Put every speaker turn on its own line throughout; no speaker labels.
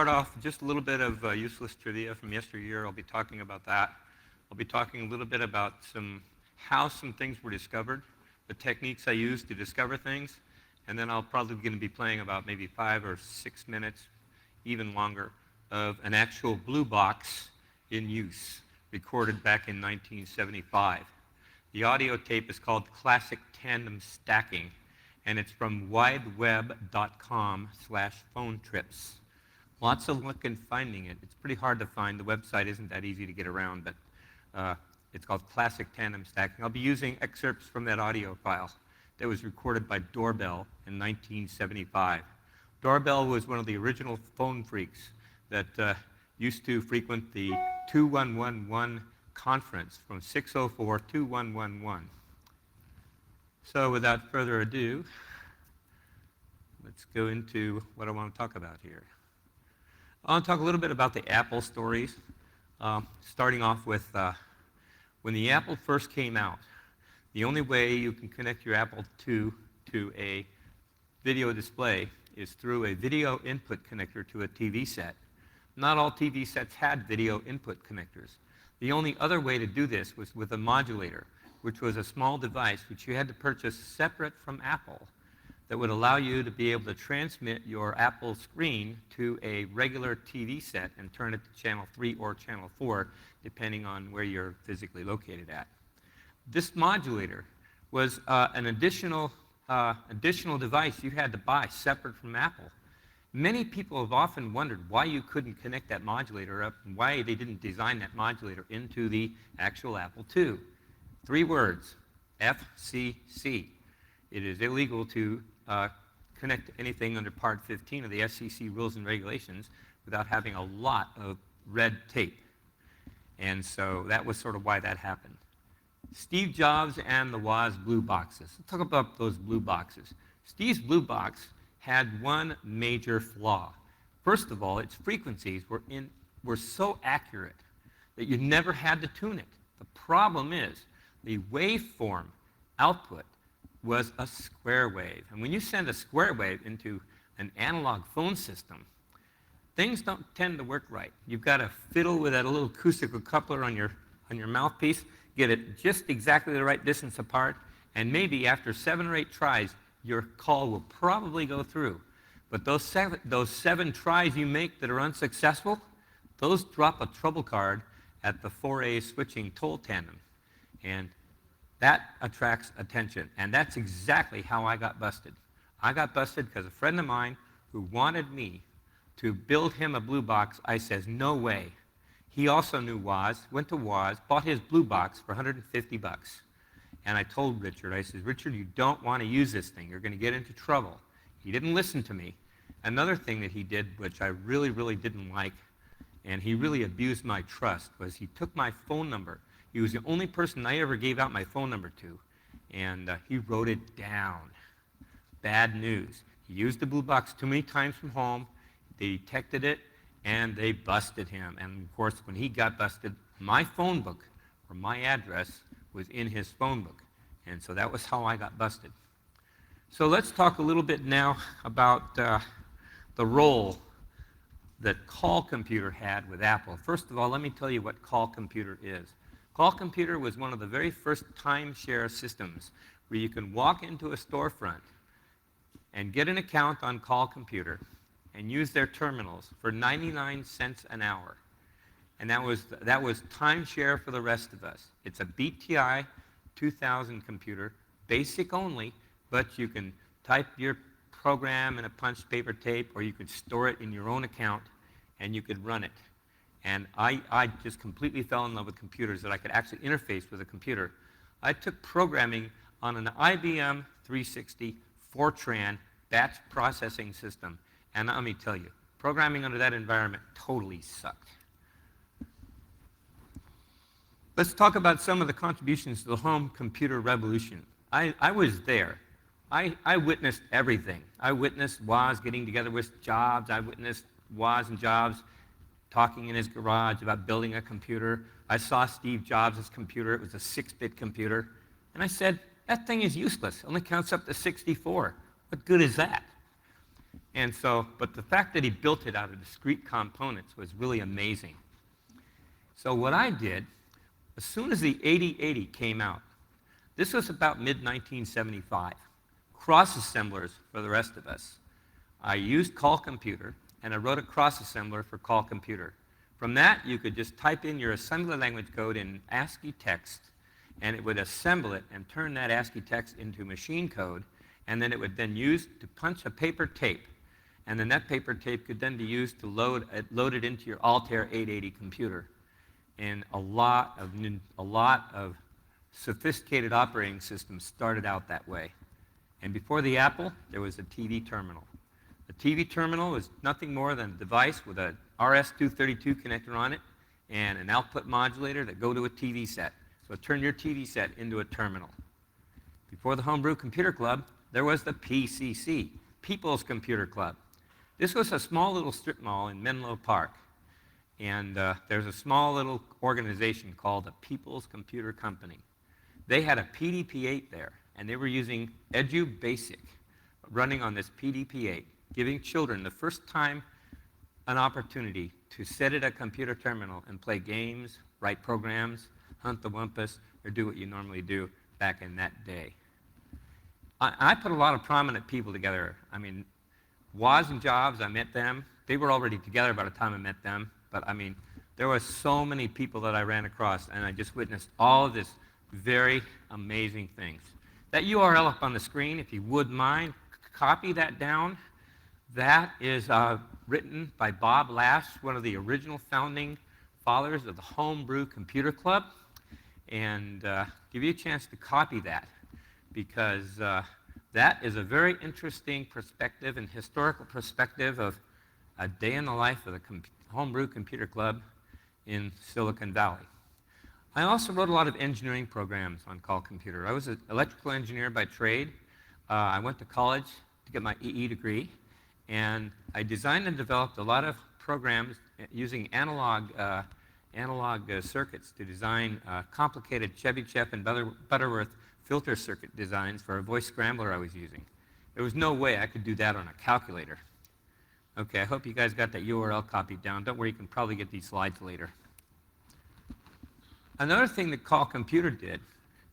start off with just a little bit of useless trivia from yesteryear. I'll be talking about that. I'll be talking a little bit about how some things were discovered, the techniques I used to discover things, and then I'll probably going to be playing about maybe 5 or 6 minutes, even longer, of an actual blue box in use, recorded back in 1975. The audio tape is called Classic Tandem Stacking, and it's from wideweb.com/phone trips. Lots of luck in finding it. It's pretty hard to find. The website isn't that easy to get around, but it's called Classic Tandem Stacking. I'll be using excerpts from that audio file that was recorded by Doorbell in 1975. Doorbell was one of the original phone freaks that used to frequent the 2111 conference from 604 to 2111. So without further ado, let's go into what I want to talk about here. I want to talk a little bit about the Apple stories, starting off with when the Apple first came out. The only way you can connect your Apple II to a video display is through a video input connector to a TV set. Not all TV sets had video input connectors. The only other way to do this was with a modulator, which was a small device which you had to purchase separate from Apple that would allow you to be able to transmit your Apple screen to a regular TV set and turn it to channel 3 or channel 4, depending on where you're physically located at. This modulator was an additional device you had to buy separate from Apple. Many people have often wondered why you couldn't connect that modulator up and why they didn't design that modulator into the actual Apple II. 3 words, FCC. It is illegal to connect anything under Part 15 of the FCC rules and regulations without having a lot of red tape. And so that was sort of why that happened. Steve Jobs and the Woz blue boxes. Let's talk about those blue boxes. Steve's blue box had one major flaw. First of all, its frequencies were so accurate that you never had to tune it. The problem is the waveform output was a square wave. And when you send a square wave into an analog phone system, things don't tend to work right. You've got to fiddle with that little acoustical coupler on your mouthpiece, get it just exactly the right distance apart, and maybe after 7 or 8 tries, your call will probably go through. But those 7 tries you make that are unsuccessful, those drop a trouble card at the 4A switching toll tandem. And that attracts attention. And that's exactly how I got busted. I got busted because a friend of mine who wanted me to build him a blue box, I says, no way. He also knew Woz, went to Woz, bought his blue box for $150. And I told Richard, I said, Richard, you don't want to use this thing. You're going to get into trouble. He didn't listen to me. Another thing that he did, which I really, really didn't like, and he really abused my trust, was he took my phone number. He was the only person I ever gave out my phone number to, and he wrote it down. Bad news. He used the blue box too many times from home. They detected it, and they busted him. And, of course, when he got busted, my phone book, or my address, was in his phone book. And so that was how I got busted. So let's talk a little bit now about the role that Call Computer had with Apple. First of all, let me tell you what Call Computer is. Call Computer was one of the very first timeshare systems where you can walk into a storefront and get an account on Call Computer and use their terminals for 99 cents an hour. And that was timeshare for the rest of us. It's a BTI 2000 computer, basic only, but you can type your program in a punched paper tape, or you could store it in your own account, and you could run it. And I just completely fell in love with computers, that I could actually interface with a computer. I took programming on an IBM 360 Fortran batch processing system. And let me tell you, programming under that environment totally sucked. Let's talk about some of the contributions to the home computer revolution. I was there. I witnessed everything. I witnessed Woz getting together with Jobs. I witnessed Woz and Jobs talking in his garage about building a computer. I saw Steve Jobs' computer. It was a 6-bit computer. And I said, that thing is useless. It only counts up to 64. What good is that? And so, but the fact that he built it out of discrete components was really amazing. So what I did, as soon as the 8080 came out, this was about mid-1975, cross-assemblers for the rest of us. I used Call Computer, and I wrote a cross-assembler for Call Computer. From that, you could just type in your assembly language code in ASCII text, and it would assemble it and turn that ASCII text into machine code, and then it would then use to punch a paper tape. And then that paper tape could then be used to load it into your Altair 880 computer. And a lot of sophisticated operating systems started out that way. And before the Apple, there was a TV terminal. The TV terminal was nothing more than a device with a RS-232 connector on it and an output modulator that go to a TV set. So turn your TV set into a terminal. Before the Homebrew Computer Club, there was the PCC, People's Computer Club. This was a small little strip mall in Menlo Park. And there's a small little organization called the People's Computer Company. They had a PDP-8 there, and they were using EduBasic running on this PDP-8, giving children the first time an opportunity to sit at a computer terminal and play games, write programs, hunt the wumpus, or do what you normally do back in that day. I put a lot of prominent people together. I mean, Woz and Jobs, I met them. They were already together by the time I met them. But I mean, there were so many people that I ran across, and I just witnessed all of this very amazing things. That URL up on the screen, if you would mind, copy that down. That is written by Bob Lash, one of the original founding fathers of the Homebrew Computer Club. And give you a chance to copy that, because that is a very interesting perspective and historical perspective of a day in the life of the Homebrew Computer Club in Silicon Valley. I also wrote a lot of engineering programs on Call Computer. I was an electrical engineer by trade. I went to college to get my EE degree, and I designed and developed a lot of programs using analog circuits to design complicated Chebyshev and Butterworth filter circuit designs for a voice scrambler I was using. There was no way I could do that on a calculator. Okay, I hope you guys got that URL copied down. Don't worry, you can probably get these slides later. Another thing that Call Computer did,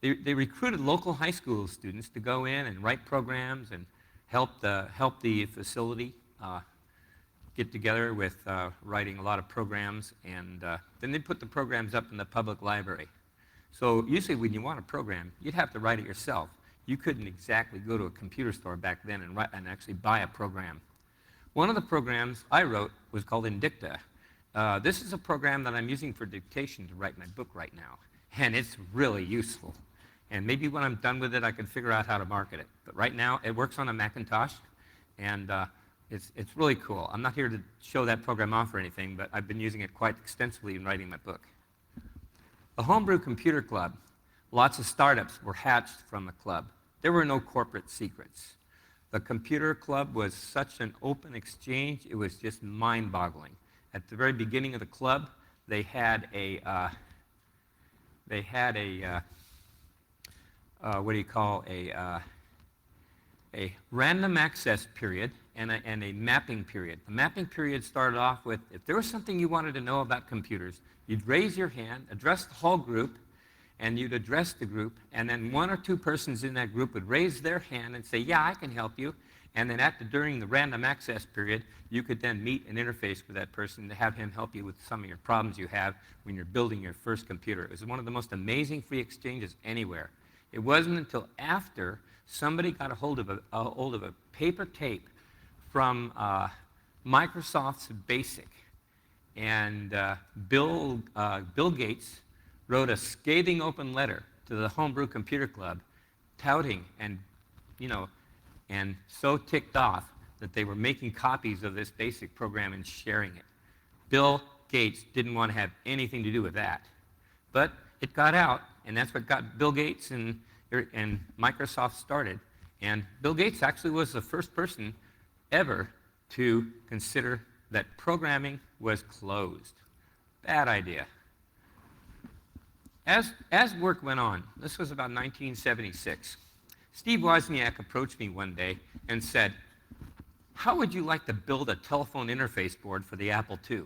they recruited local high school students to go in and write programs and help the facility get together with writing a lot of programs, and then they put the programs up in the public library. So usually when you want a program, you'd have to write it yourself. You couldn't exactly go to a computer store back then and actually buy a program. One of the programs I wrote was called Indicta. This is a program that I'm using for dictation to write my book right now, and it's really useful. And maybe when I'm done with it, I can figure out how to market it. But right now, it works on a Macintosh, and it's really cool. I'm not here to show that program off or anything, but I've been using it quite extensively in writing my book. The Homebrew Computer Club, lots of startups were hatched from the club. There were no corporate secrets. The computer club was such an open exchange, it was just mind-boggling. At the very beginning of the club, they had a random access period and a mapping period. The mapping period started off with, if there was something you wanted to know about computers, you'd raise your hand, address the whole group, and you'd address the group, and then one or two persons in that group would raise their hand and say, yeah, I can help you. And then during the random access period, you could then meet and interface with that person to have him help you with some of your problems you have when you're building your first computer. It was one of the most amazing free exchanges anywhere. It wasn't until after somebody got a hold of a paper tape from Microsoft's BASIC, and Bill Gates wrote a scathing open letter to the Homebrew Computer Club, touting and so ticked off that they were making copies of this BASIC program and sharing it. Bill Gates didn't want to have anything to do with that. But it got out, and that's what got Bill Gates and Microsoft started. And Bill Gates actually was the first person ever to consider that programming was closed. Bad idea. As work went on, this was about 1976, Steve Wozniak approached me one day and said, how would you like to build a telephone interface board for the Apple II?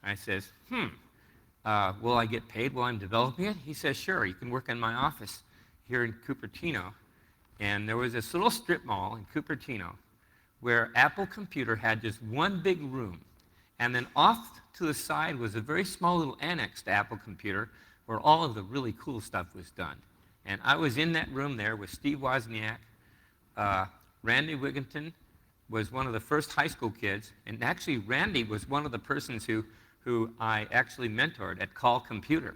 I says, will I get paid while I'm developing it? He says, sure, you can work in my office here in Cupertino. And there was this little strip mall in Cupertino where Apple Computer had just one big room. And then off to the side was a very small little annex to Apple Computer where all of the really cool stuff was done. And I was in that room there with Steve Wozniak. Randy Wigginton was one of the first high school kids. And actually, Randy was one of the persons who I actually mentored at Call Computer.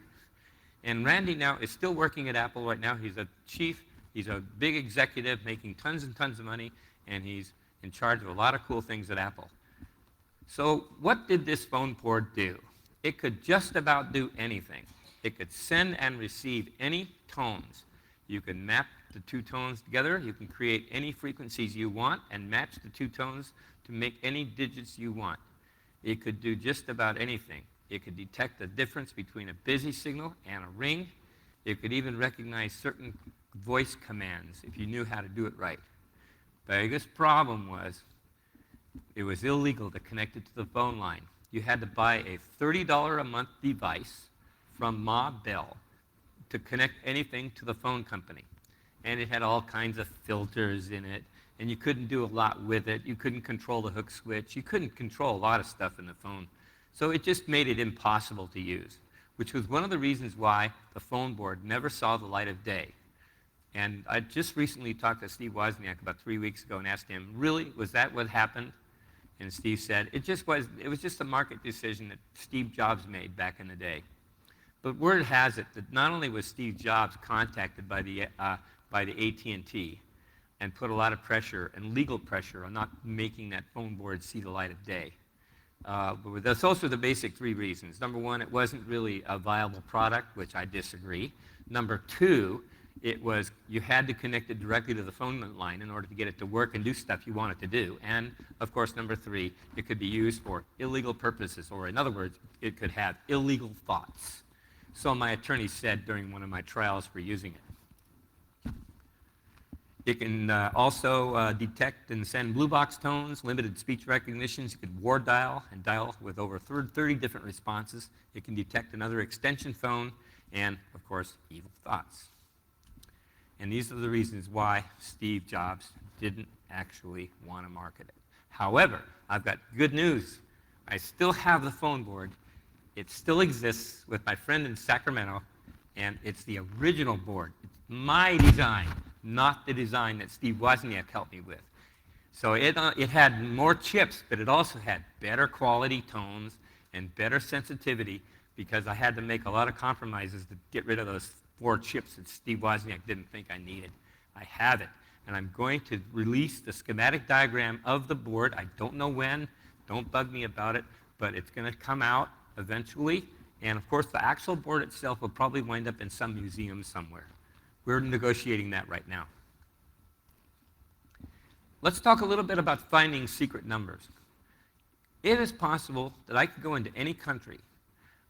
And Randy now is still working at Apple right now. He's a chief. He's a big executive making tons and tons of money. And he's in charge of a lot of cool things at Apple. So what did this phone board do? It could just about do anything. It could send and receive any tones. You can map the two tones together. You can create any frequencies you want and match the two tones to make any digits you want. It could do just about anything. It could detect the difference between a busy signal and a ring. It could even recognize certain voice commands if you knew how to do it right. The biggest problem was it was illegal to connect it to the phone line. You had to buy a $30 a month device from Ma Bell to connect anything to the phone company. And it had all kinds of filters in it, and you couldn't do a lot with it. You couldn't control the hook switch. You couldn't control a lot of stuff in the phone. So it just made it impossible to use, which was one of the reasons why the phone board never saw the light of day. And I just recently talked to Steve Wozniak about 3 weeks ago and asked him, really, was that what happened? And Steve said, it was just a market decision that Steve Jobs made back in the day. But word has it that not only was Steve Jobs contacted by the AT&T and put a lot of pressure and legal pressure on not making that phone board see the light of day, but that's also the basic three reasons. Number one, it wasn't really a viable product, which I disagree. Number two, you had to connect it directly to the phone line in order to get it to work and do stuff you want it to do. And, of course, number three, it could be used for illegal purposes, or in other words, it could have illegal thoughts. So my attorney said during one of my trials for using it. It can also detect and send blue box tones, limited speech recognitions. You could ward dial and dial with over 30 different responses. It can detect another extension phone and, of course, evil thoughts. And these are the reasons why Steve Jobs didn't actually want to market it. However, I've got good news. I still have the phone board. It still exists with my friend in Sacramento, and it's the original board. It's my design, not the design that Steve Wozniak helped me with. So it had more chips, but it also had better quality tones and better sensitivity because I had to make a lot of compromises to get rid of those 4 chips that Steve Wozniak didn't think I needed. I have it, and I'm going to release the schematic diagram of the board. I don't know when. Don't bug me about it, but it's going to come out eventually. And, of course, the actual board itself will probably wind up in some museum somewhere. We're negotiating that right now. Let's talk a little bit about finding secret numbers. It is possible that I could go into any country.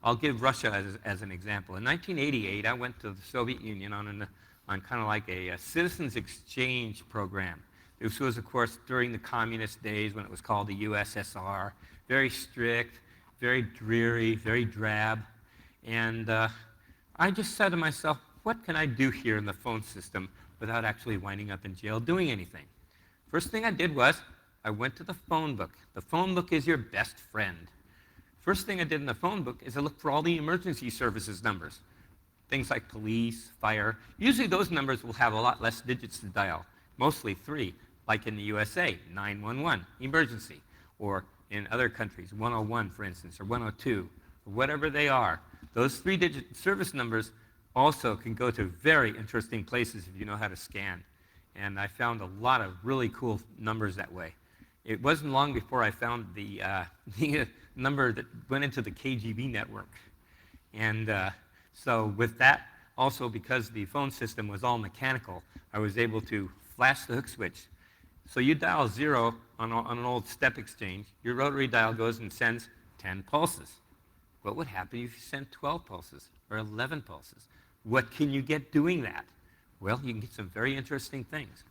I'll give Russia as an example. In 1988, I went to the Soviet Union on kind of like a citizens exchange program. This was, of course, during the communist days when it was called the USSR. Very strict, very dreary, very drab. And I just said to myself, what can I do here in the phone system without actually winding up in jail doing anything? First thing I did was I went to the phone book. The phone book is your best friend. First thing I did in the phone book is I looked for all the emergency services numbers, things like police, fire. Usually those numbers will have a lot less digits to dial, mostly 3, like in the USA, 911, emergency, or in other countries, 101, for instance, or 102, or whatever they are. Those 3-digit service numbers also can go to very interesting places if you know how to scan. And I found a lot of really cool numbers that way. It wasn't long before I found the number that went into the KGB network. And so with that, also because the phone system was all mechanical, I was able to flash the hook switch. So you dial 0 on an old step exchange, your rotary dial goes and sends 10 pulses. What would happen if you sent 12 pulses or 11 pulses? What can you get doing that? Well, you can get some very interesting things.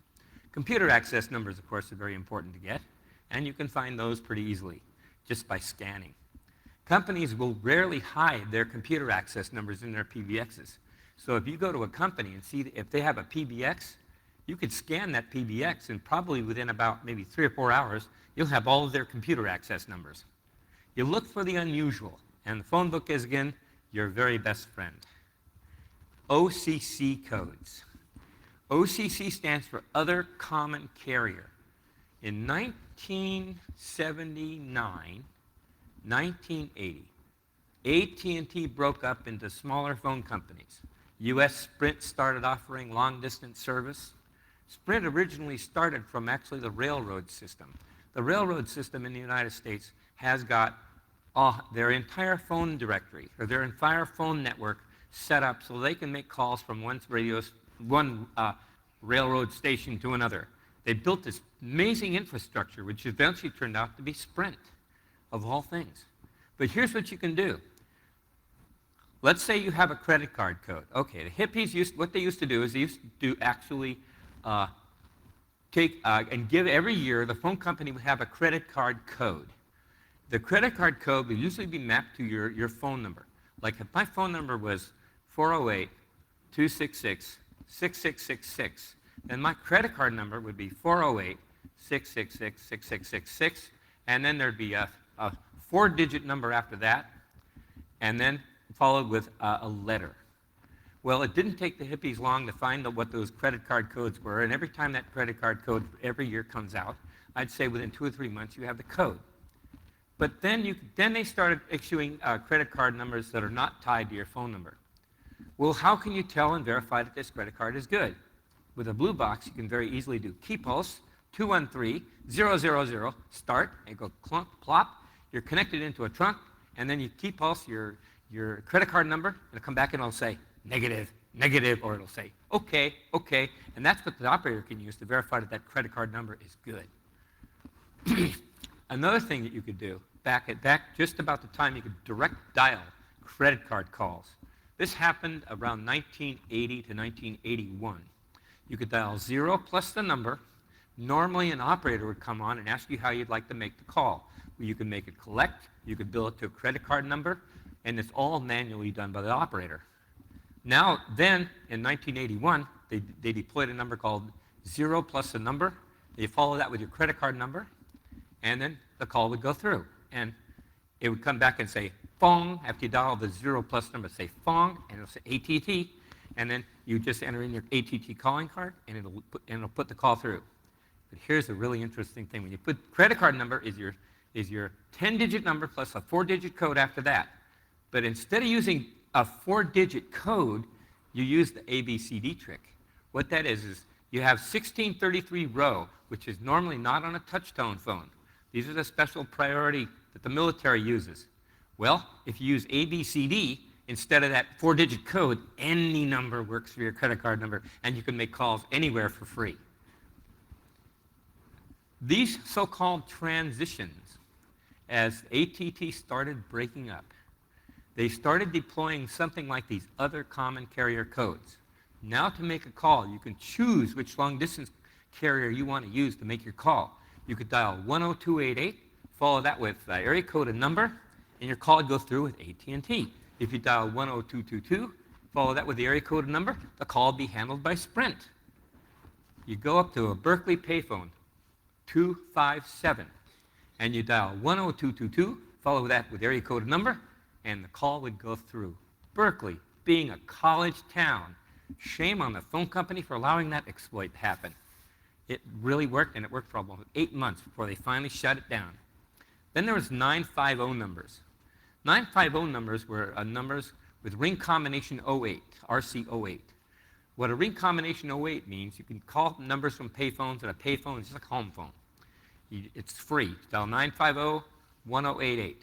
Computer access numbers, of course, are very important to get. And you can find those pretty easily just by scanning. Companies will rarely hide their computer access numbers in their PBXs. So if you go to a company and see if they have a PBX, you could scan that PBX, and probably within about maybe 3 or 4 hours, you'll have all of their computer access numbers. You look for the unusual, and the phone book is, again, your very best friend. OCC codes. OCC stands for Other Common Carrier. In 1979, 1980, AT&T broke up into smaller phone companies. US Sprint started offering long-distance service. Sprint originally started from actually the railroad system. The railroad system in the United States has got their entire phone directory, or their entire phone network set up so they can make calls from one railroad station to another. They built this amazing infrastructure, which eventually turned out to be Sprint, of all things. But here's what you can do. Let's say you have a credit card code. Okay, the hippies what they used to do is they used to actually take and give every year, the phone company would have a credit card code. The credit card code would usually be mapped to your phone number. Like if my phone number was 408-266-6666, then my credit card number would be 408-666-6666, and then there'd be a 4-digit number after that, and then followed with a letter. Well, it didn't take the hippies long to find out what those credit card codes were, and every time that credit card code every year comes out, I'd say within 2 or 3 months you have the code. But then they started issuing credit card numbers that are not tied to your phone number. Well, how can you tell and verify that this credit card is good? With a blue box, you can very easily do key pulse 213-000, start, and go clunk, plop. You're connected into a trunk, and then you key pulse your credit card number, and it'll come back and it'll say negative, negative, or it'll say okay, okay, and that's what the operator can use to verify that that credit card number is good. Another thing that you could do, back just about the time you could direct dial credit card calls. This happened around 1980 to 1981. You could dial 0 plus the number. Normally an operator would come on and ask you how you'd like to make the call. You could make it collect, you could bill it to a credit card number, and it's all manually done by the operator. Now, then, in 1981, they deployed a number called 0 plus a number. You follow that with your credit card number, and then the call would go through. And it would come back and say, Fong, after you dial the 0 plus number, say Fong, and it'll say ATT, and then you just enter in your ATT calling card, and it'll put the call through. But here's a really interesting thing. When you put credit card number is your 10-digit number plus a 4-digit code after that. But instead of using a 4-digit code, you use the ABCD trick. What that is you have 1633 row, which is normally not on a touch-tone phone. These are the special priority that the military uses. Well, if you use ABCD instead of that 4-digit code, any number works for your credit card number, and you can make calls anywhere for free. These so-called transitions, as ATT started breaking up, they started deploying something like these other common carrier codes. Now to make a call, you can choose which long-distance carrier you want to use to make your call. You could dial 10288, follow that with area code and number, and your call would go through with AT&T. If you dial 10222, follow that with the area code and number, the call will be handled by Sprint. You go up to a Berkeley payphone, 257, and you dial 10222, follow that with area code and number, and the call would go through. Berkeley, being a college town, shame on the phone company for allowing that exploit to happen. It really worked, and it worked for almost 8 months before they finally shut it down. Then there was 950 numbers. 950 numbers were numbers with ring combination 08, RC08. What a ring combination 08 means, you can call numbers from payphones, and a payphone is just like a home phone. It's free. Dial 950-1088.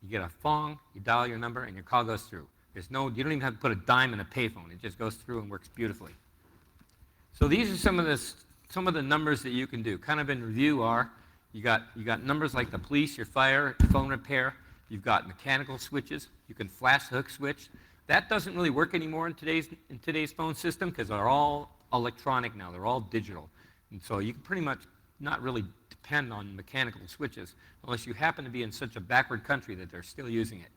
You get a phone, you dial your number, and your call goes through. You don't even have to put a dime in a payphone. It just goes through and works beautifully. So these are some of the numbers that you can do. Kind of in review are, you got numbers like the police, your fire, phone repair. You've got mechanical switches. You can flash the hook switch. That doesn't really work anymore in today's phone system because they're all electronic now. They're all digital. And so you can pretty much not really depend on mechanical switches unless you happen to be in such a backward country that they're still using it.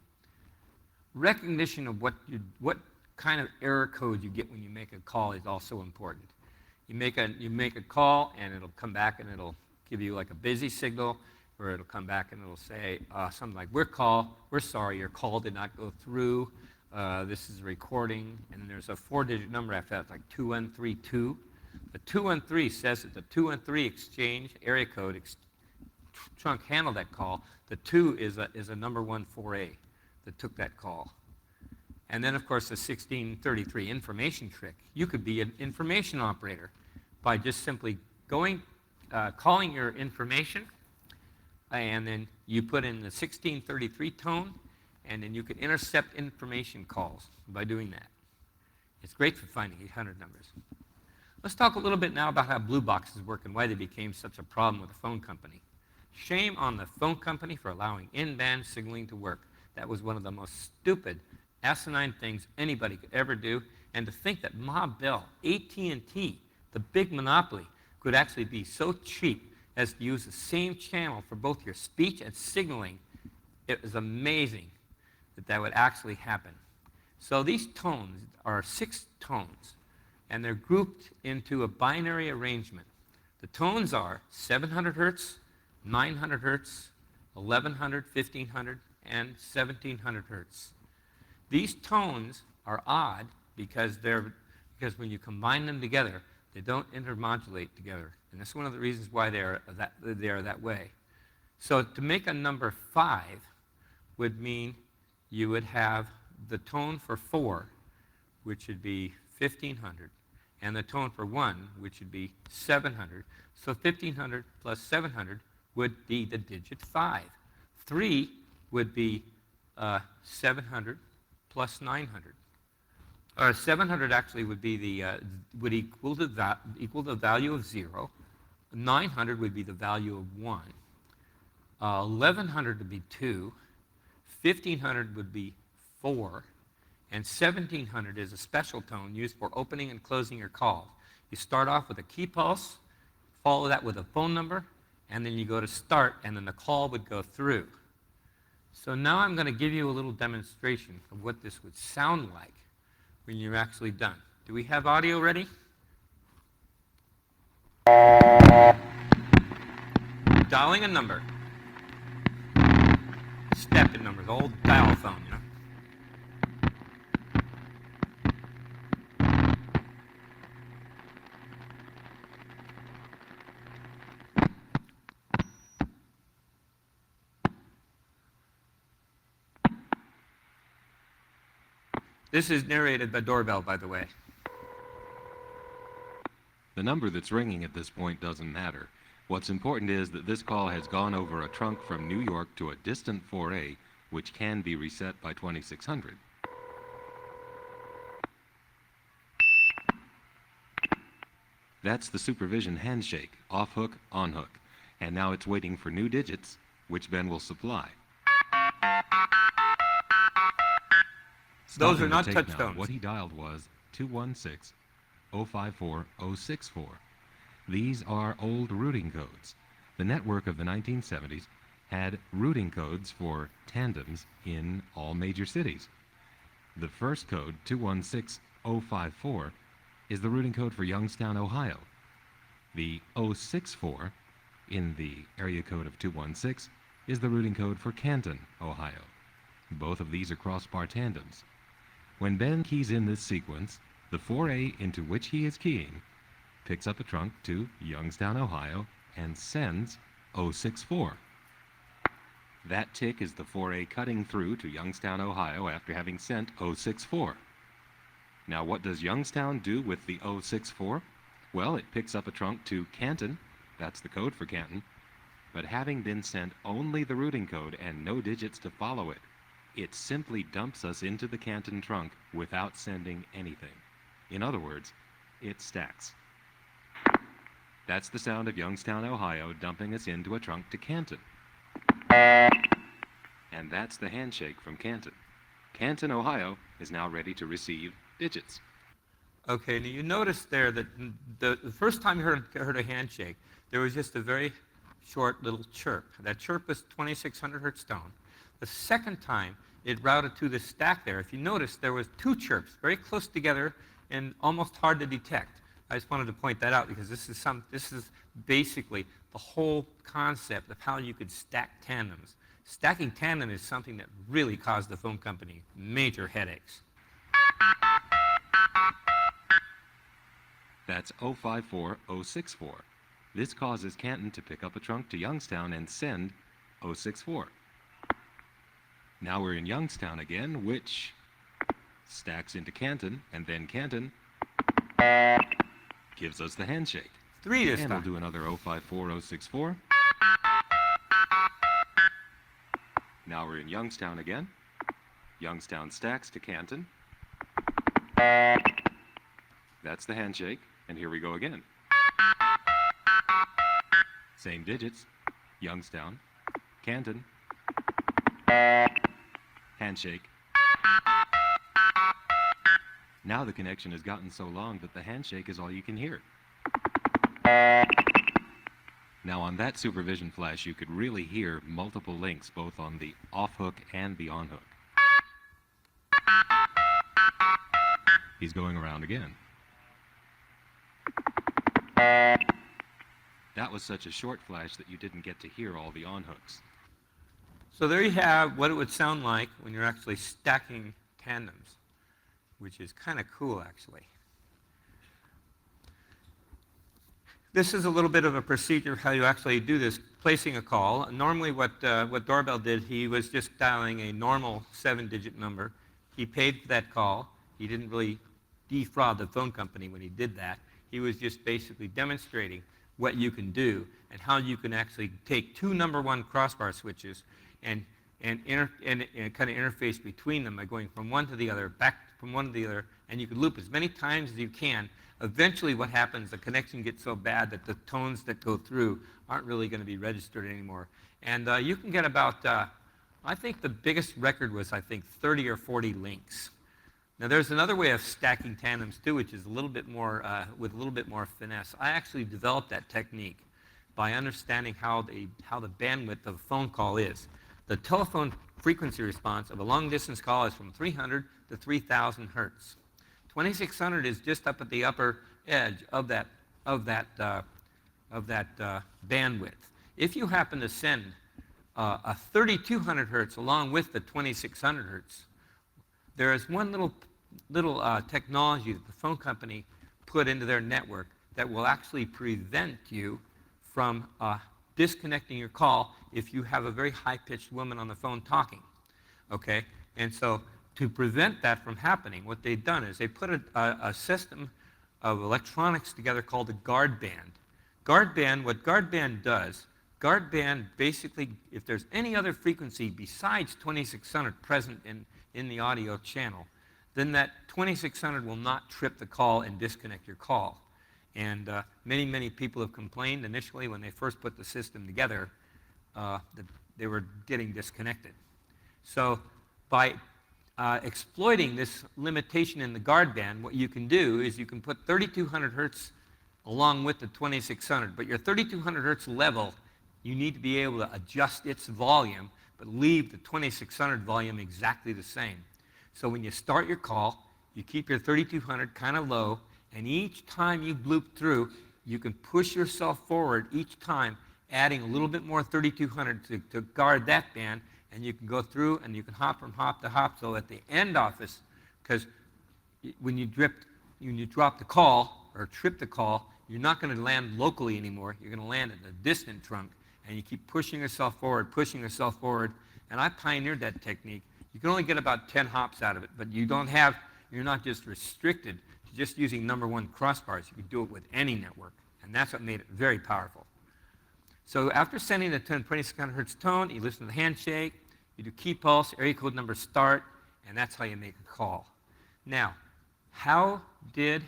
Recognition of what kind of error code you get when you make a call is also important. You make a call and it'll come back and it'll give you like a busy signal, or it'll come back and it'll say something like, we're sorry, your call did not go through. This is a recording, and there's a 4-digit number after that, like 2132. The 213 says that the 213 exchange area code trunk handled that call. The 2 is a number 14A that took that call. And then, of course, the 1633 information trick. You could be an information operator by just simply calling your information, and then you put in the 1633 tone, and then you can intercept information calls by doing that. It's great for finding 800 numbers. Let's talk a little bit now about how blue boxes work and why they became such a problem with the phone company. Shame on the phone company for allowing in-band signaling to work. That was one of the most stupid, asinine things anybody could ever do. And to think that Ma Bell, AT&T, the big monopoly, could actually be so cheap as to use the same channel for both your speech and signaling, it was amazing that that would actually happen. So these tones are 6 tones, and they're grouped into a binary arrangement. The tones are 700 hertz, 900 hertz, 1100, 1500, and 1700 hertz. These tones are odd because when you combine them together, they don't intermodulate together. And that's one of the reasons why they are that way. So to make a number 5 would mean you would have the tone for 4, which would be 1500, and the tone for 1, which would be 700. So 1500 plus 700 would be the digit 5. 3 would be 700 plus 900. Or 700 actually would be would equal the value of 0. 900 would be the value of 1. 1100 would be 2. 1500 would be 4. And 1700 is a special tone used for opening and closing your call. You start off with a key pulse, follow that with a phone number, and then you go to start, and then the call would go through. So now I'm going to give you a little demonstration of what this would sound like when you're actually done. Do we have audio ready? Dialing a number. Step-in numbers, old dial phone, you know. This is narrated by Doorbell, by the way.
The number that's ringing at this point doesn't matter. What's important is that this call has gone over a trunk from New York to a distant 4A, which can be reset by 2600. That's the supervision handshake, off hook, on hook. And now it's waiting for new digits, which Ben will supply.
Those are not touch tones.
What he dialed was 216-054-064. These are old routing codes. The network of the 1970s had routing codes for tandems in all major cities. The first code, 216054, is the routing code for Youngstown, Ohio. The 064 in the area code of 216 is the routing code for Canton, Ohio. Both of these are crossbar tandems. When Ben keys in this sequence, the 4A into which he is keying picks up a trunk to Youngstown, Ohio, and sends 064. That tick is the 4A cutting through to Youngstown, Ohio after having sent 064. Now what does Youngstown do with the 064? Well, it picks up a trunk to Canton, that's the code for Canton, but having been sent only the routing code and no digits to follow it, it simply dumps us into the Canton trunk without sending anything. In other words, it stacks. That's the sound of Youngstown, Ohio dumping us into a trunk to Canton. And that's the handshake from Canton. Canton, Ohio is now ready to receive digits.
Okay, now you notice there that the first time you heard a handshake, there was just a very short little chirp. That chirp was 2600 hertz tone. The second time, it routed to the stack there. If you notice, there was two chirps very close together and almost hard to detect. I just wanted to point that out because this is basically the whole concept of how you could stack tandems. Stacking tandem is something that really caused the phone company major headaches.
That's 054064. This causes Canton to pick up a trunk to Youngstown and send 064. Now we're in Youngstown again, which stacks into Canton, and then Canton gives us the handshake.
3 this
And
time.
we'll do another 054064. Now we're in Youngstown again. Youngstown stacks to Canton. That's the handshake, and here we go again. Same digits. Youngstown, Canton, handshake. Now the connection has gotten so long that the handshake is all you can hear. Now on that supervision flash, you could really hear multiple links, both on the off-hook and the on-hook. He's going around again. That was such a short flash that you didn't get to hear all the on-hooks.
So there you have what it would sound like when you're actually stacking tandems, which is kind of cool, actually. This is a little bit of a procedure of how you actually do this, placing a call. Normally what Doorbell did, he was just dialing a normal 7-digit number. He paid for that call. He didn't really defraud the phone company when he did that. He was just basically demonstrating what you can do and how you can actually take two number 1 crossbar switches and kind of interface between them by going from one to the other, back from one to the other, and you can loop as many times as you can. Eventually what happens, the connection gets so bad that the tones that go through aren't really going to be registered anymore. And you can get about, I think the biggest record was, 30 or 40 links. Now there's another way of stacking tandems too, which is a little bit more, with a little bit more finesse. I actually developed that technique by understanding how the bandwidth of a phone call is. The telephone frequency response of a long distance call is from 300 to 3,000 hertz. 2600 is just up at the upper edge of that bandwidth. If you happen to send a 3200 hertz along with the 2600 hertz, there is one little technology that the phone company put into their network that will actually prevent you from disconnecting your call if you have a very high-pitched woman on the phone talking. Okay? And so to prevent that from happening, what they've done is they put a system of electronics together called a guard band. What guard band does, guard band basically, if there's any other frequency besides 2600 present in the audio channel, then that 2600 will not trip the call and disconnect your call. And many, many people have complained initially when they first put the system together that they were getting disconnected. So by exploiting this limitation in the guard band, what you can do is you can put 3200 hertz along with the 2600, but your 3200 hertz level, you need to be able to adjust its volume, but leave the 2600 volume exactly the same. So when you start your call, you keep your 3200 kind of low, and each time you bloop through, you can push yourself forward each time, adding a little bit more 3200 to guard that band, and you can go through and you can hop from hop to hop. So at the end office, because when you drop the call or trip the call, you're not going to land locally anymore. You're going to land at the distant trunk, and you keep pushing yourself forward, and I pioneered that technique. You can only get about 10 hops out of it, but you're not just restricted to just using number 1 crossbars. You can do it with any network, and that's what made it very powerful. So after sending the 2600 hertz tone, you listen to the handshake, you do key pulse, area code number start, and that's how you make a call. Now, how did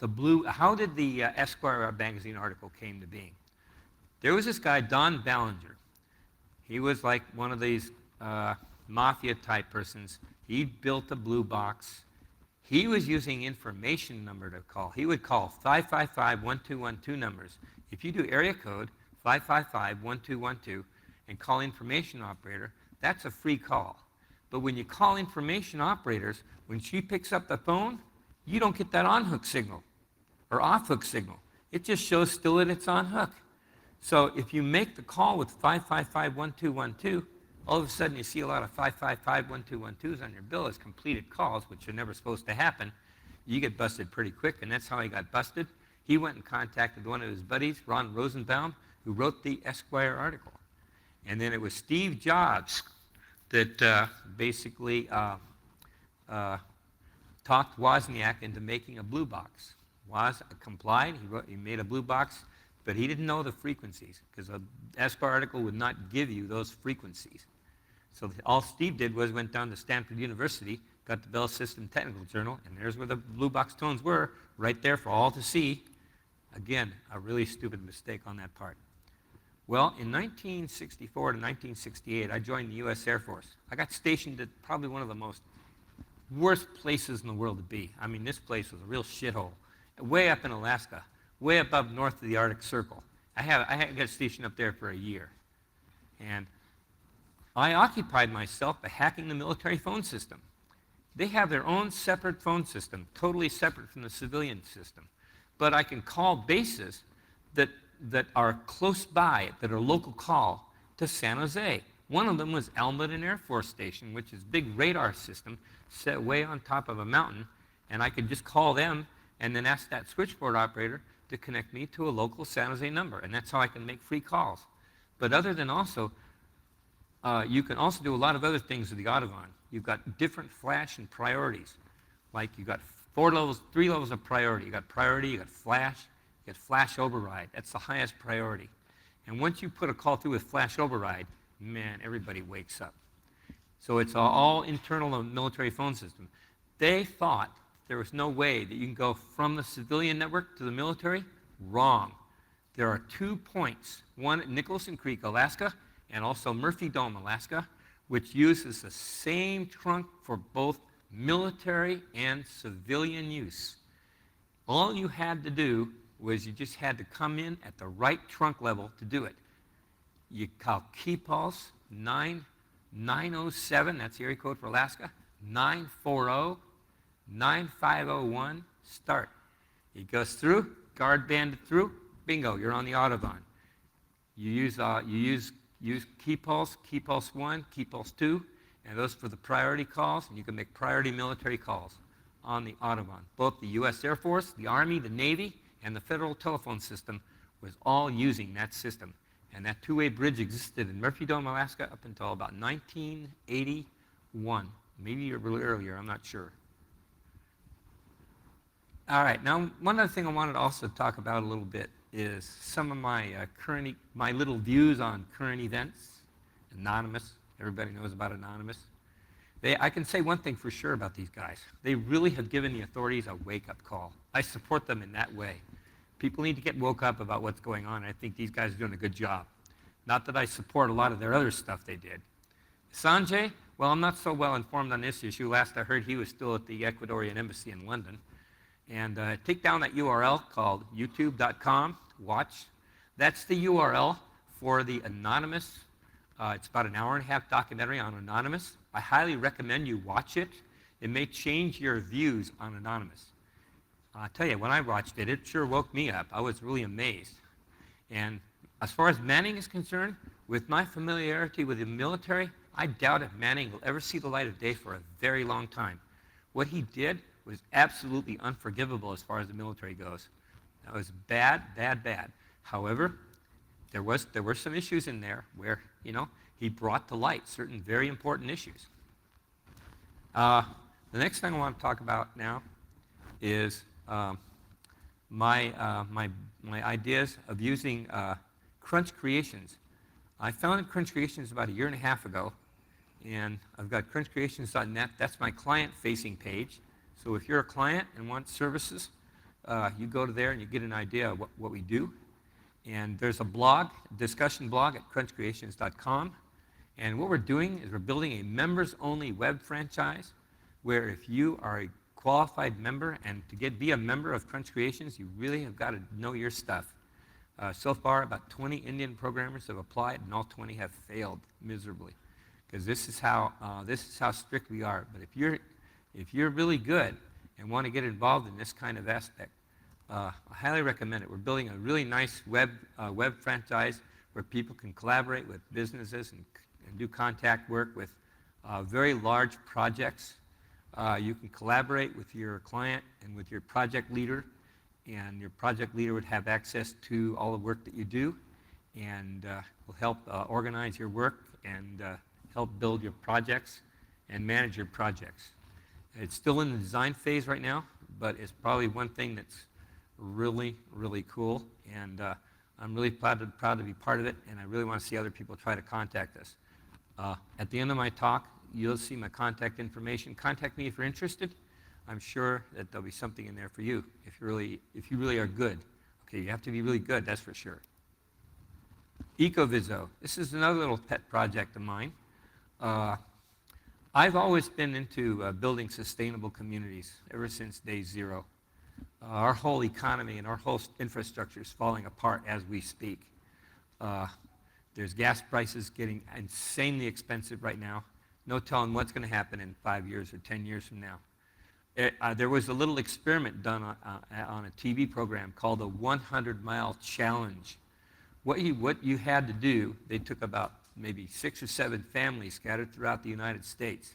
the Esquire magazine article came to being? There was this guy, Don Ballinger. He was like one of these mafia type persons. He built a blue box. He was using information number to call. He would call 555-1212 numbers. If you do area code 555-1212 and call information operator, that's a free call. But when you call information operators, when she picks up the phone, you don't get that on-hook signal or off-hook signal. It just shows still that it's on hook. So if you make the call with 555-1212, all of a sudden you see a lot of 555-1212s on your bill as completed calls, which are never supposed to happen. You get busted pretty quick, and that's how he got busted. He went and contacted one of his buddies, Ron Rosenbaum, who wrote the Esquire article. And then it was Steve Jobs that basically talked Wozniak into making a blue box. Woz complied. He made a blue box, but he didn't know the frequencies because the Esquire article would not give you those frequencies. So all Steve did was went down to Stanford University, got the Bell System Technical Journal, and there's where the blue box tones were, right there for all to see. Again, a really stupid mistake on that part. Well, in 1964 to 1968, I joined the U.S. Air Force. I got stationed at probably one of the most worst places in the world to be. I mean, this place was a real shithole. Way up in Alaska, way above north of the Arctic Circle. I got stationed up there for a year. And I occupied myself by hacking the military phone system. They have their own separate phone system, totally separate from the civilian system. But I can call bases that are close by, that are local call to San Jose. One of them was Almaden Air Force Station, which is a big radar system set way on top of a mountain. And I could just call them and then ask that switchboard operator to connect me to a local San Jose number. And that's how I can make free calls. But other than also, you can also do a lot of other things with the Audubon. You've got different flash and priorities. Like you've got 3 levels of priority. You've got priority, you've got flash override. That's the highest priority. And once you put a call through with flash override, man, everybody wakes up. So it's all internal military phone system. They thought there was no way that you can go from the civilian network to the military. Wrong. There are 2 points, one at Nicholson Creek, Alaska, and also Murphy Dome, Alaska, which uses the same trunk for both military and civilian use. All you had to do was you just had to come in at the right trunk level to do it. You call key pulse 907, that's the area code for Alaska, 940, 9501, start. It goes through, guard banded through, bingo, you're on the Audubon. You use key pulse 1, key pulse 2, and those for the priority calls, and you can make priority military calls on the Audubon. Both the U.S. Air Force, the Army, the Navy, and the Federal Telephone System was all using that system. And that two-way bridge existed in Murphy Dome, Alaska up until about 1981, maybe a little earlier, I'm not sure. All right, now one other thing I wanted to also talk about a little bit is some of my my little views on current events. Anonymous, everybody knows about Anonymous. I can say one thing for sure about these guys. They really have given the authorities a wake-up call. I support them in that way. People need to get woke up about what's going on. I think these guys are doing a good job. Not that I support a lot of their other stuff they did. Sanjay, well, I'm not so well informed on this issue. Last I heard, he was still at the Ecuadorian Embassy in London. And take down that URL called youtube.com, watch. That's the URL for the Anonymous. It's about an hour-and-a-half documentary on Anonymous. I highly recommend you watch it. It may change your views on Anonymous. I'll tell you, when I watched it, it sure woke me up. I was really amazed. And as far as Manning is concerned, with my familiarity with the military, I doubt if Manning will ever see the light of day for a very long time. What he did was absolutely unforgivable as far as the military goes. That was bad, bad, bad. However, there were some issues in there where, he brought to light certain very important issues. The next thing I want to talk about now is my ideas of using Crunch Creations. I founded Crunch Creations about 1.5 years ago, and I've got crunchcreations.net. That's my client-facing page. So if you're a client and want services, you go to there and you get an idea of what we do. And there's a blog, discussion blog at crunchcreations.com. And what we're doing is we're building a members-only web franchise where if you are a qualified member, and to be a member of Crunch Creations, you really have got to know your stuff. So far, about 20 Indian programmers have applied, and all 20 have failed miserably, because this is how strict we are. But if you're really good and want to get involved in this kind of aspect, I highly recommend it. We're building a really nice web franchise where people can collaborate with businesses and do contact work with very large projects. You can collaborate with your client and with your project leader, and your project leader would have access to all the work that you do, and will help organize your work and help build your projects and manage your projects. It's still in the design phase right now, but it's probably one thing that's really, really cool, and I'm really proud to be part of it, and I really want to see other people try to contact us. At the end of my talk, you'll see my contact information. Contact me if you're interested. I'm sure that there'll be something in there for you if you really are good. Okay, you have to be really good, that's for sure. Ecoviso. This is another little pet project of mine. I've always been into building sustainable communities ever since day zero. Our whole economy and our whole infrastructure is falling apart as we speak. There's gas prices getting insanely expensive right now. No telling what's going to happen in 5 years or 10 years from now. There was a little experiment done on a TV program called the 100-Mile Challenge. What you had to do, they took about maybe 6 or 7 families scattered throughout the United States,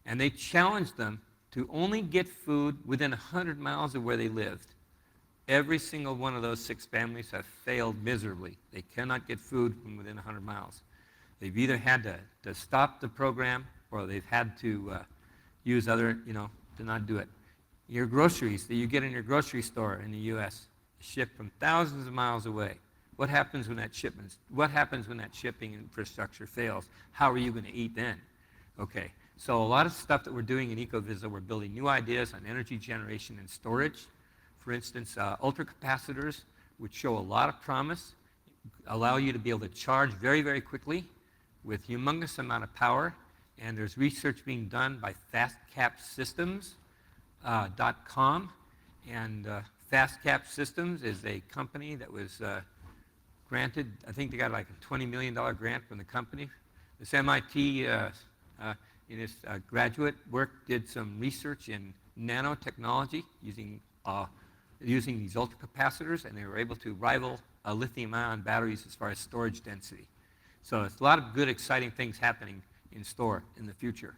and they challenged them to only get food within 100 miles of where they lived. Every single one of those 6 families have failed miserably. They cannot get food from within 100 miles. They've either had to stop the program, or they've had to use other, to not do it. Your groceries that you get in your grocery store in the U.S. shipped from thousands of miles away. What happens when that shipping infrastructure fails? How are you going to eat then? Okay, so a lot of stuff that we're doing in Ecoviso, we're building new ideas on energy generation and storage. For instance, ultracapacitors, which show a lot of promise, allow you to be able to charge very, very quickly with humongous amount of power. And there's research being done by fastcapsystems.com. And Fastcap Systems is a company that was granted, I think they got like a $20 million grant from the company. This MIT in its graduate work did some research in nanotechnology using these ultracapacitors, and they were able to rival lithium-ion batteries as far as storage density. So there's a lot of good, exciting things happening in store in the future.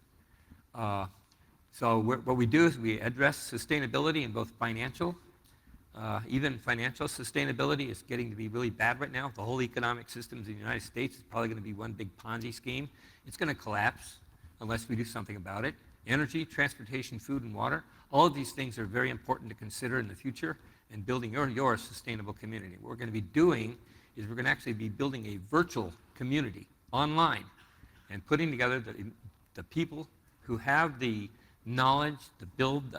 So what we do is we address sustainability in both financial, even financial sustainability is getting to be really bad right now. The whole economic systems in the United States is probably going to be one big Ponzi scheme. It's going to collapse unless we do something about it. Energy, transportation, food, and water, all of these things are very important to consider in the future in building your sustainable community. What we're going to be doing is we're going to actually be building a virtual community online and putting together the people who have the knowledge to build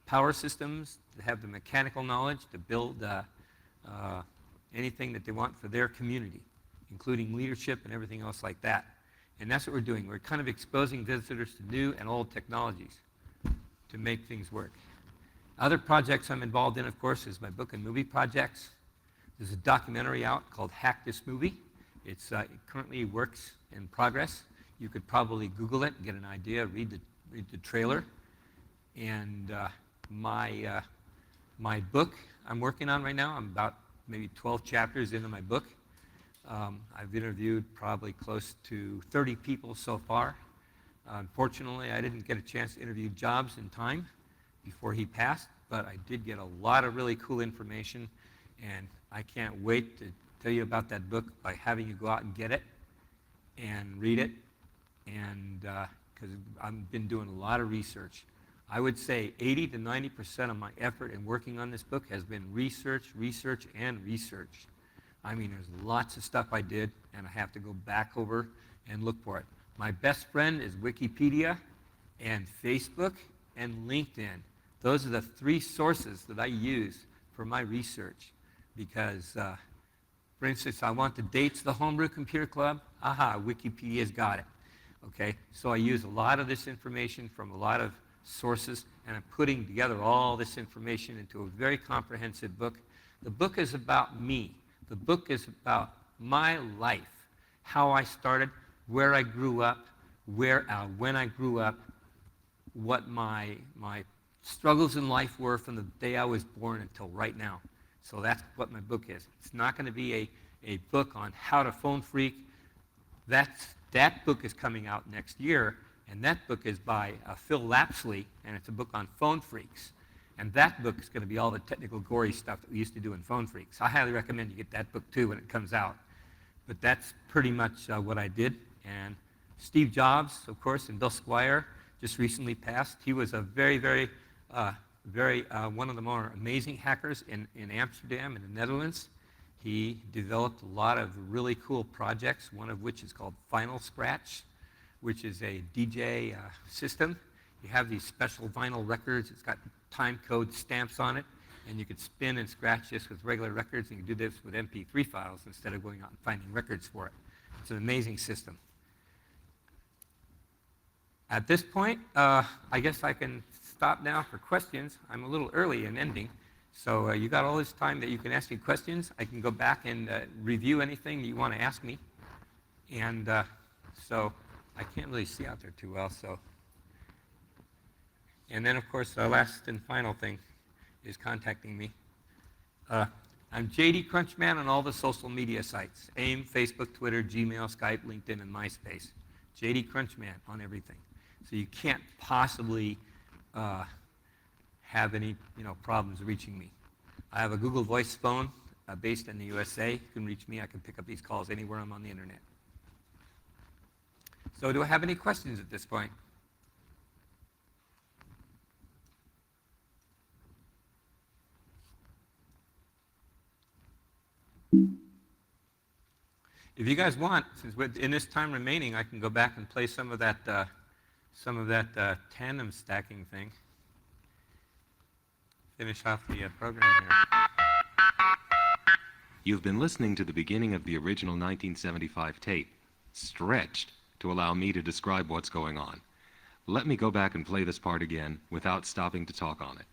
power systems, to have the mechanical knowledge to build anything that they want for their community, including leadership and everything else like that. And that's what we're doing. We're kind of exposing visitors to new and old technologies to make things work. Other projects I'm involved in, of course, is my book and movie projects. There's a documentary out called Hack This Movie. It currently works in progress. You could probably Google it and get an idea, read the trailer. And my book I'm working on right now, I'm about maybe 12 chapters into my book. I've interviewed probably close to 30 people so far. Unfortunately, I didn't get a chance to interview Jobs in time before he passed, but I did get a lot of really cool information, and I can't wait to tell you about that book by having you go out and get it and read it, and because I've been doing a lot of research. I would say 80 to 90% of my effort in working on this book has been research, and research. I mean, there's lots of stuff I did, and I have to go back over and look for it. My best friend is Wikipedia and Facebook and LinkedIn. Those are the 3 sources that I use for my research because, for instance, I want the dates of the Homebrew Computer Club. Aha, Wikipedia's got it. Okay, so I use a lot of this information from a lot of sources, and I'm putting together all this information into a very comprehensive book. The book is about me. The book is about my life, how I started, where I grew up, when I grew up, what my struggles in life were from the day I was born until right now. So that's what my book is. It's not going to be a book on how to phone phreak. That book is coming out next year, and that book is by Phil Lapsley, and it's a book on phone phreaks. And that book is going to be all the technical, gory stuff that we used to do in phone phreaks. I highly recommend you get that book, too, when it comes out. But that's pretty much what I did. And Steve Jobs, of course, and Bill Squire just recently passed. He was a very, very, one of the more amazing hackers in Amsterdam, in the Netherlands. He developed a lot of really cool projects, one of which is called Final Scratch, which is a DJ system. You have these special vinyl records. It's got time code stamps on it, and you could spin and scratch this with regular records, and you can do this with MP3 files instead of going out and finding records for it. It's an amazing system. At this point, I guess I can stop now for questions. I'm a little early in ending, so you got all this time that you can ask me questions. I can go back and review anything that you want to ask me. And so I can't really see out there too well, so. And then, of course, the last and final thing is contacting me. I'm JD Crunchman on all the social media sites, AIM, Facebook, Twitter, Gmail, Skype, LinkedIn, and MySpace. JD Crunchman on everything. So you can't possibly have any problems reaching me. I have a Google Voice phone based in the USA. You can reach me. I can pick up these calls anywhere I'm on the internet. So do I have any questions at this point? If you guys want, since in this time remaining, I can go back and play some of that tandem stacking thing. Finish off the program here.
You've been listening to the beginning of the original 1975 tape, stretched to allow me to describe what's going on. Let me go back and play this part again without stopping to talk on it.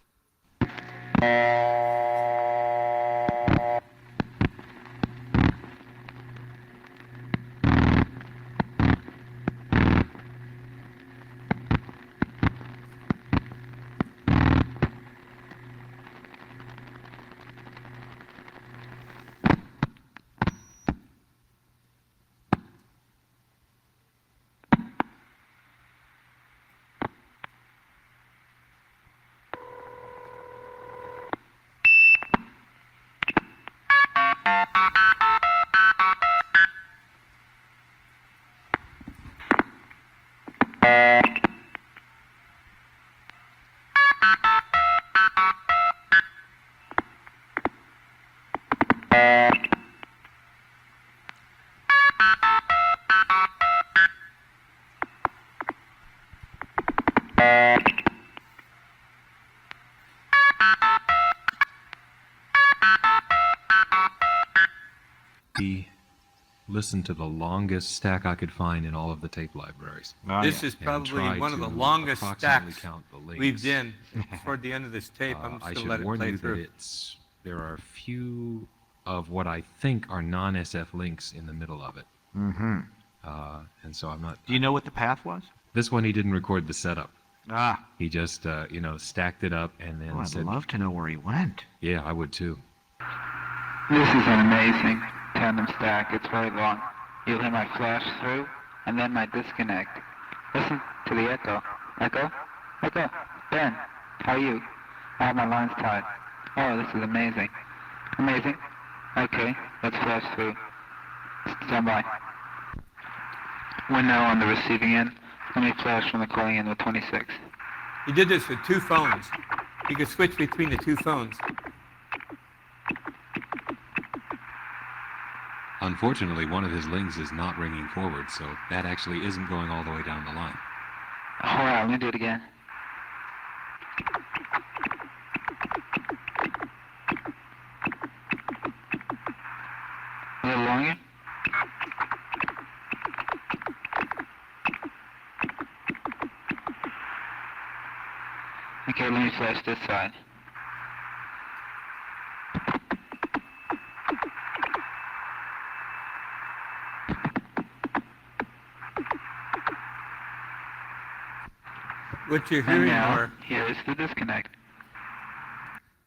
Listen to the longest stack I could find in all of the tape libraries.
This is probably one of the longest stacks we've done.
Linked.
Toward the end of this tape, I'm
I
just
should
going to let it
warn
play
you
through.
that there are a few of what I think are non-SF links in the middle of it.
Mm-hmm.
And so I'm not...
Do you know what the path was?
This one he didn't record the setup.
Ah.
He just, stacked it up and then
I'd
said...
love to know where he went.
Yeah, I would too.
This is an amazing tandem stack. It's very long. You'll hear my flash through, and then my disconnect. Listen to the echo. Echo? Echo? Ben, how are you? I have my lines tied. Oh, this is amazing. Amazing? Okay, let's flash through. Stand by. We're now on the receiving end. Let me flash from the calling end with 26.
He did this with two phones. He could switch between the two phones.
Unfortunately, one of his links is not ringing forward, so that actually isn't going all the way down the line.
All right, let me do it again. A little longer. Okay, let me flash this side.
What you're
And
hearing
now,
are
here is the disconnect.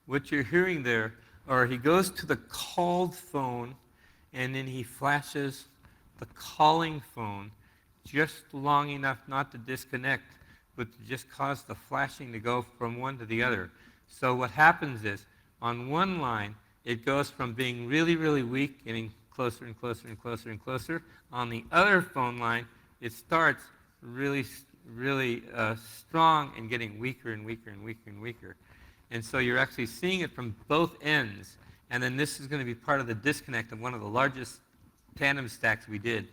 what you're hearing there are he goes to the called phone and then he flashes the calling phone just long enough not to disconnect, but to just cause the flashing to go from one to the other. So what happens is, on one line, it goes from being really, really weak, getting closer and closer and closer and closer. On the other phone line, it starts really, really strong and getting weaker and weaker and weaker and weaker. And so you're actually seeing it from both ends. And then this is going to be part of the disconnect of one of the largest tandem stacks we did.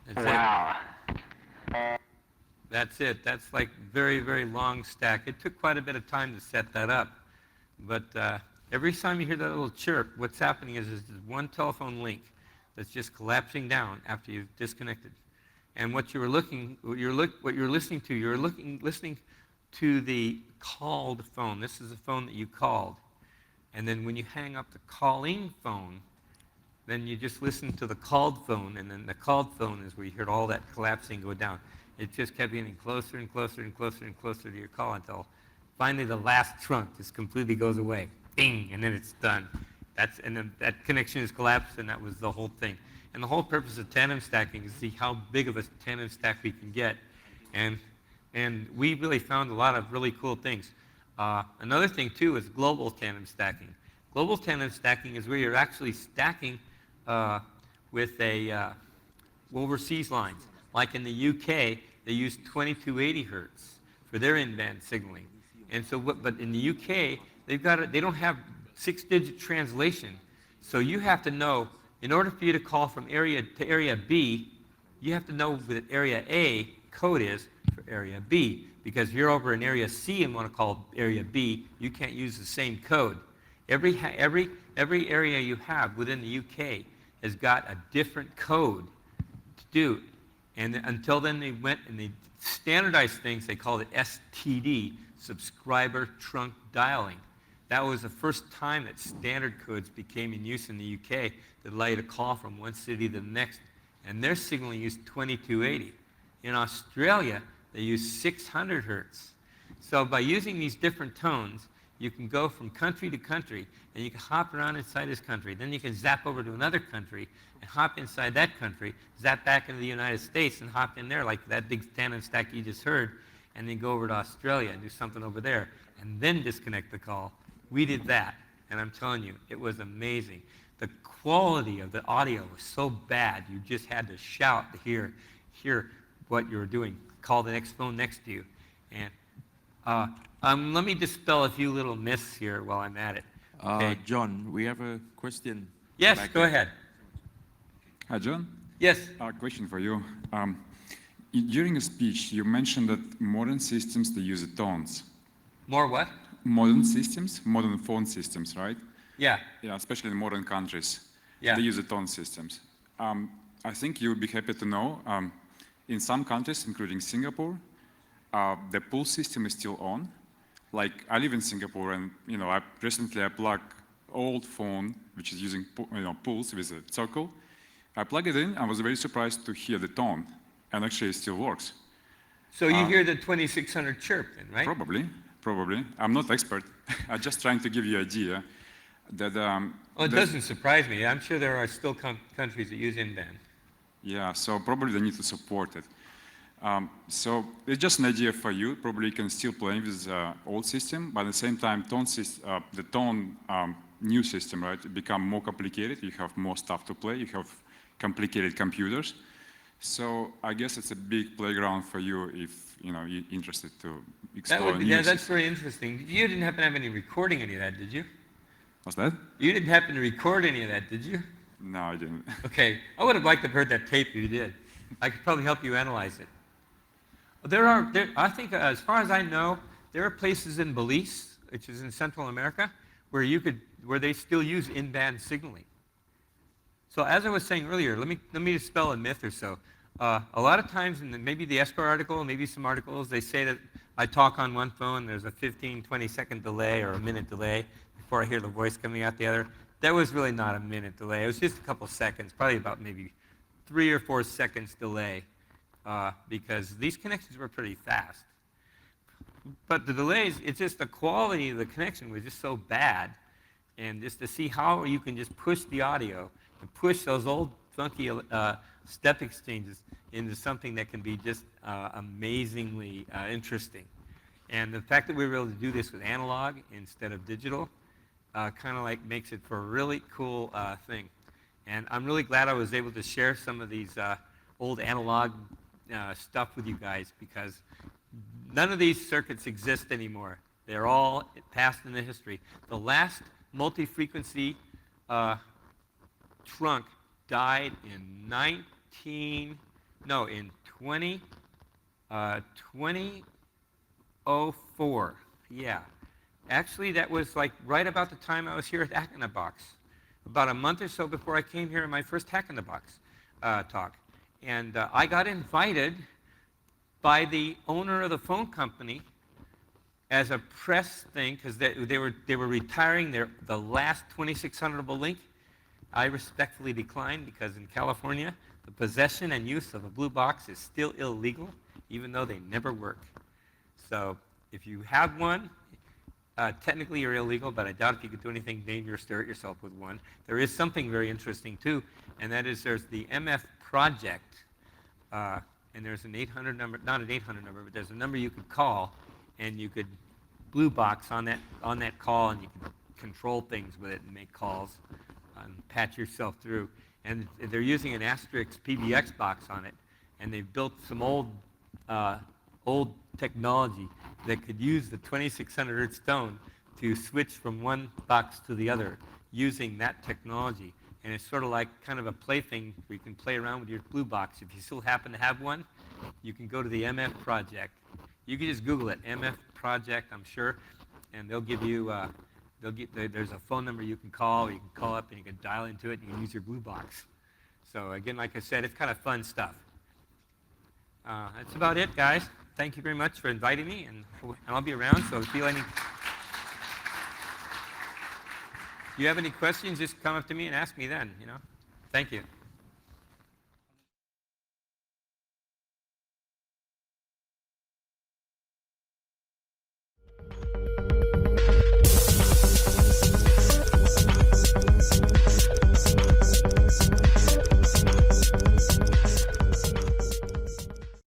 That's
Wow.
it. That's it. That's like very, very long stack. It took quite a bit of time to set that up. But every time you hear that little chirp, what's happening is there's one telephone link that's just collapsing down after you've disconnected. And what you're listening to, listening to the called phone. This is a phone that you called. And then when you hang up the calling phone, then you just listen to the called phone, and then the called phone is where you heard all that collapsing go down. It just kept getting closer and closer and closer and closer to your call until finally the last trunk just completely goes away. Ding, and then it's done. And then that connection is collapsed, and that was the whole thing. And the whole purpose of tandem stacking is to see how big of a tandem stack we can get. And we really found a lot of really cool things. Another thing, too, is global tandem stacking. Global tandem stacking is where you're actually stacking with overseas lines. Like in the UK, they use 2280 hertz for their in-band signaling. And so, but in the UK, they don't have 6-digit translation. So you have to know, in order for you to call from area to area B, you have to know what area A code is for area B. Because if you're over in area C and want to call area B, you can't use the same code. Every area you have within the UK has got a different code to do. And until then, they went and they standardized things. They called it STD, subscriber trunk dialing. That was the first time that standard codes became in use in the UK that allow you to call from one city to the next. And their signaling used 2280. In Australia, they use 600 hertz. So by using these different tones, you can go from country to country, and you can hop around inside this country. Then you can zap over to another country and hop inside that country, zap back into the United States and hop in there like that big tandem stack you just heard, and then go over to Australia and do something over there, and then disconnect the call. We did that, and I'm telling you, it was amazing. The quality of the audio was so bad, you just had to shout to hear what you were doing. Call the next phone next to you. And let me dispel a few little myths here while I'm at it. Okay.
John, we have a question.
Yes,
back
go
there.
ahead.
Hi, John.
Yes.
A question for you. During a speech, you mentioned that modern systems, they use tones.
More what?
Modern systems, modern phone systems, right?
Yeah.
Yeah, especially in modern countries.
Yeah.
They use tone systems. I think you would be happy to know, in some countries, including Singapore, the pull system is still on. Like, I live in Singapore, and I plugged old phone, which is using pulse with a circle. I plug it in. I was very surprised to hear the tone, and actually it still works.
So you hear the 2600 chirp then, right?
Probably. I'm not expert. I'm just trying to give you an idea that.
Well, it doesn't surprise me. I'm sure there are still countries that use in-band.
Yeah, so probably they need to support it. So it's just an idea for you. Probably you can still play with the old system, but at the same time, the tone new system, right, it become more complicated. You have more stuff to play. You have complicated computers. So I guess it's a big playground for you if you're interested to explore.
That's very interesting. You didn't happen to have any recording any of that, did you?
What's that?
You didn't happen to record any of that, did you?
No, I didn't.
Okay, I would have liked to have heard that tape if you did. I could probably help you analyze it. I think, as far as I know, there are places in Belize, which is in Central America, where they still use in-band signaling. So as I was saying earlier, let me dispel a myth or so. A lot of times in maybe the Esquire article, maybe some articles, they say that I talk on one phone, there's a 15, 20-second delay or a minute delay before I hear the voice coming out the other. That was really not a minute delay. It was just a couple seconds, probably about maybe 3 or 4 seconds delay, because these connections were pretty fast. But the delays, it's just the quality of the connection was just so bad. And just to see how you can just push the audio and push those old funky step exchanges into something that can be just amazingly interesting. And the fact that we were able to do this with analog instead of digital kind of like makes it for a really cool thing. And I'm really glad I was able to share some of these old analog stuff with you guys, because none of these circuits exist anymore. They're all passed in the history. The last multi-frequency trunk died in 2004. Yeah. Actually, that was like right about the time I was here at Hack in the Box. About a month or so before I came here in my first Hack in the Box talk. And I got invited by the owner of the phone company as a press thing, because they were retiring the last 2600able link. I respectfully declined, because in California, the possession and use of a blue box is still illegal, even though they never work. So if you have one, technically you're illegal, but I doubt if you could do anything dangerous to hurt yourself with one. There is something very interesting too, and that is there's the MF Project, and there's an 800 number, not an 800 number, but there's a number you could call, and you could blue box on that call, and you could control things with it and make calls and patch yourself through. And they're using an asterisk PBX box on it, and they've built some old technology that could use the 2600 hertz tone to switch from one box to the other using that technology. And it's sort of like kind of a plaything where you can play around with your blue box. If you still happen to have one, you can go to the MF Project. You can just Google it, MF Project, I'm sure, and they'll give you, there's a phone number you can call, you can call up and you can dial into it and you can use your blue box. So again, like I said, it's kind of fun stuff. That's about it, guys. Thank you very much for inviting me, and I'll be around, so if you have any questions, just come up to me and ask me then, Thank you.